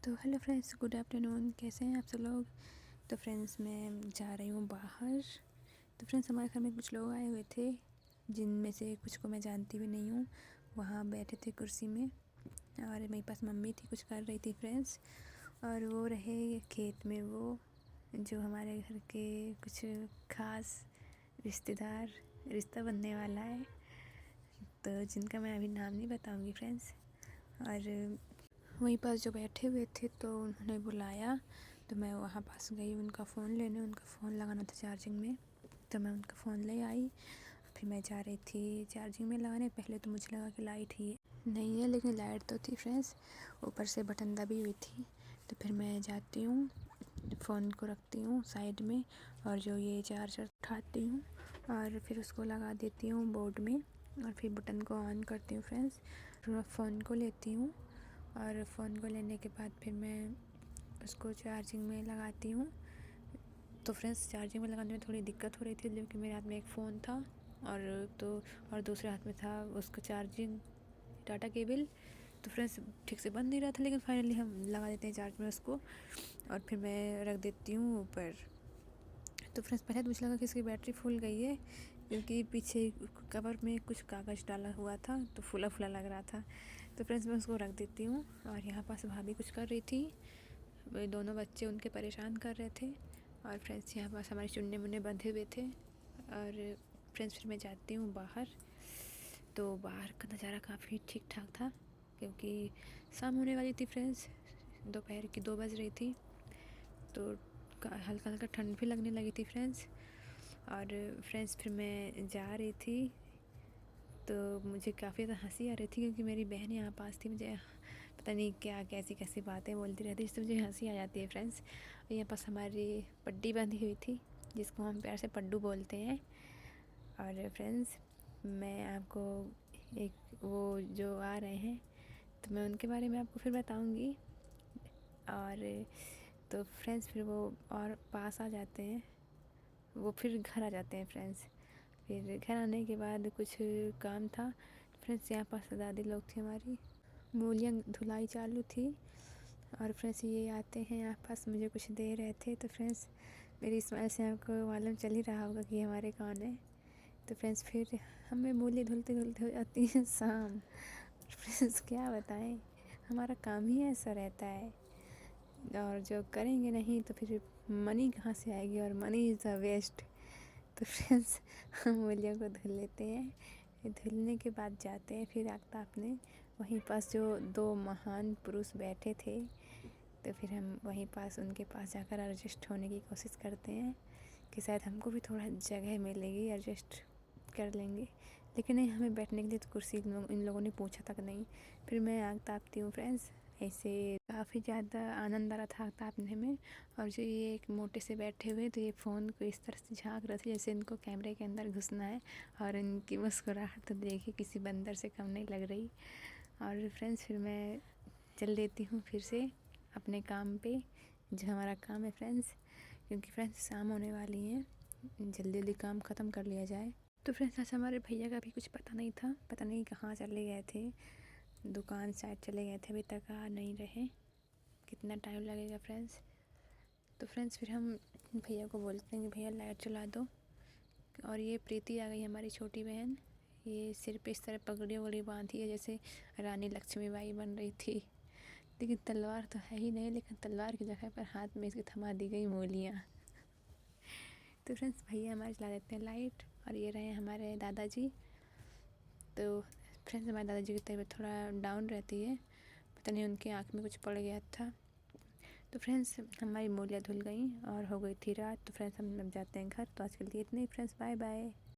तो hello friends, good afternoon. कैसे हैं आप सब लोग। तो फ्रेंड्स मैं जा रही हूँ बाहर। तो फ्रेंड्स हमारे घर में कुछ लोग आए हुए थे जिनमें से कुछ को मैं जानती भी नहीं हूँ। वहाँ बैठे थे कुर्सी में और मेरे पास मम्मी थी, कुछ कर रही थी फ्रेंड्स। और वो रहे खेत में, वो जो हमारे घर के कुछ खास रिश्तेदार, रिश्ता बनने वाला है, तो जिनका मैं अभी नाम नहीं बताऊँगी फ्रेंड्स। और वहीं पास जो बैठे हुए थे तो उन्होंने बुलाया, तो मैं वहाँ पास गई उनका फ़ोन लेने। उनका फ़ोन लगाना था चार्जिंग में, तो मैं उनका फ़ोन ले आई। फिर मैं जा रही थी चार्जिंग में लगाने। पहले तो मुझे लगा कि लाइट ही नहीं है, लेकिन लाइट तो थी फ्रेंड्स, ऊपर से बटन दबी हुई थी। तो फिर मैं जाती हूँ, फ़ोन को रखती हूँ साइड में और जो ये चार्जर उठाती हूँ और फिर उसको लगा देती हूँ बोर्ड में और फिर बटन को ऑन करती हूँ फ्रेंड्स। फिर फ़ोन को लेती हूँ और फ़ोन को लेने के बाद फिर मैं उसको चार्जिंग में लगाती हूँ। तो फ्रेंड्स चार्जिंग में लगाने में थोड़ी दिक्कत हो रही थी क्योंकि मेरे हाथ में एक फ़ोन था और दूसरे हाथ में था उसका चार्जिंग डाटा केबल। तो फ्रेंड्स ठीक से बन नहीं रहा था, लेकिन फाइनली हम लगा देते हैं चार्ज में उसको और फिर मैं रख देती हूँ ऊपर। तो फ्रेंड्स पहले तो मुझे लगा कि इसकी बैटरी फूल गई है, क्योंकि पीछे कवर में कुछ कागज़ डाला हुआ था तो फूला फूला लग रहा था। तो फ्रेंड्स मैं उसको रख देती हूँ। और यहाँ पास भाभी कुछ कर रही थी, वे दोनों बच्चे उनके परेशान कर रहे थे। और फ्रेंड्स यहाँ पास हमारे चुन्ने मुन्ने बंधे हुए थे। और फ्रेंड्स फिर मैं जाती हूँ बाहर। तो बाहर का नज़ारा काफ़ी ठीक ठाक था, क्योंकि शाम होने वाली थी फ्रेंड्स, दोपहर की 2 बज रही थी। तो हल्का हल्का ठंड भी लगने लगी थी फ्रेंड्स। और फ्रेंड्स फिर मैं जा रही थी तो मुझे काफ़ी ज़्यादा हंसी आ रही थी, क्योंकि मेरी बहन यहाँ पास थी। मुझे पता नहीं क्या कैसी कैसी बातें बोलती रहती, जिससे मुझे हंसी आ जाती है फ्रेंड्स। यहाँ पास हमारी पट्टी बंधी हुई थी, जिसको हम प्यार से पड्डू बोलते हैं। और फ्रेंड्स मैं आपको एक वो जो आ रहे हैं तो मैं उनके बारे में आपको फिर बताऊंगी। और तो फ्रेंड्स फिर वो और पास आ जाते हैं, वो फिर घर आ जाते हैं फ्रेंड्स। फिर घर आने के बाद कुछ काम था फ्रेंड्स। यहाँ पास दादी लोग थी, हमारी मूलियाँ धुलाई चालू थी। और फ्रेंड्स ये आते हैं यहाँ पास, मुझे कुछ दे रहे थे। तो फ्रेंड्स मेरी स्माइल से आपको मालूम चल ही रहा होगा कि हमारे कौन है। तो फ्रेंड्स फिर हमें मूली धुलते धुलते हो जाती है शाम। फ्रेंड्स क्या बताएं, हमारा काम ही ऐसा रहता है। और जो करेंगे नहीं तो फिर मनी कहाँ से आएगी, और मनी इज़ द वेस्ट। तो फ्रेंड्स हम मूलियों को धुल लेते हैं। फिर धुलने के बाद जाते हैं फिर आफ्ताब ने वहीं पास जो 2 महान पुरुष बैठे थे, तो फिर हम वहीं पास उनके पास जाकर एडजस्ट होने की कोशिश करते हैं कि शायद हमको भी थोड़ा जगह मिलेगी, एडजस्ट कर लेंगे। लेकिन नहीं, हमें बैठने के लिए तो कुर्सी इन लोगों ने पूछा तक नहीं। फिर मैं आग तापती हूँ फ्रेंड्स। ऐसे काफ़ी ज़्यादा आनंद आ रहा था आग तापने में। और जो ये एक मोटे से बैठे हुए, तो ये फ़ोन को इस तरह से झांक रहे थे जैसे इनको कैमरे के अंदर घुसना है। और इनकी मुस्कुराहट तो देखिए किसी बंदर से कम नहीं लग रही। और फ्रेंड्स फिर मैं चल देती हूँ फिर से अपने काम पे, जो हमारा काम है फ्रेंड्स, क्योंकि फ्रेंड्स शाम होने वाली है, जल्दी जल्दी काम ख़त्म कर लिया जाए। तो फ्रेंड्स आज हमारे भैया का भी कुछ पता नहीं था, पता नहीं कहाँ चले गए थे, दुकान साइड चले गए थे, अभी तक आ नहीं रहे। कितना टाइम लगेगा फ्रेंड्स। तो फ्रेंड्स फिर हम भैया को बोलते हैं कि भैया लाइट चला दो। और ये प्रीति आ गई, हमारी छोटी बहन। ये सिर पे इस तरह पगड़ी वगड़ी बांधी है जैसे रानी लक्ष्मीबाई बन रही थी। लेकिन तलवार तो है ही नहीं, लेकिन तलवार की जगह पर हाथ में इसके थमा दी गई मूलियाँ। तो फ्रेंड्स भैया हमारे चला देते हैं लाइट। और ये रहे हमारे दादाजी। तो फ्रेंड्स हमारे दादाजी की तबीयत थोड़ा डाउन रहती है, पता नहीं उनकी आँख में कुछ पड़ गया था। तो फ्रेंड्स हमारी मूलियाँ धुल गई और हो गई थी रात। तो फ्रेंड्स हम अब जाते हैं घर। तो आज के लिए इतने ही फ्रेंड्स, बाय बाय।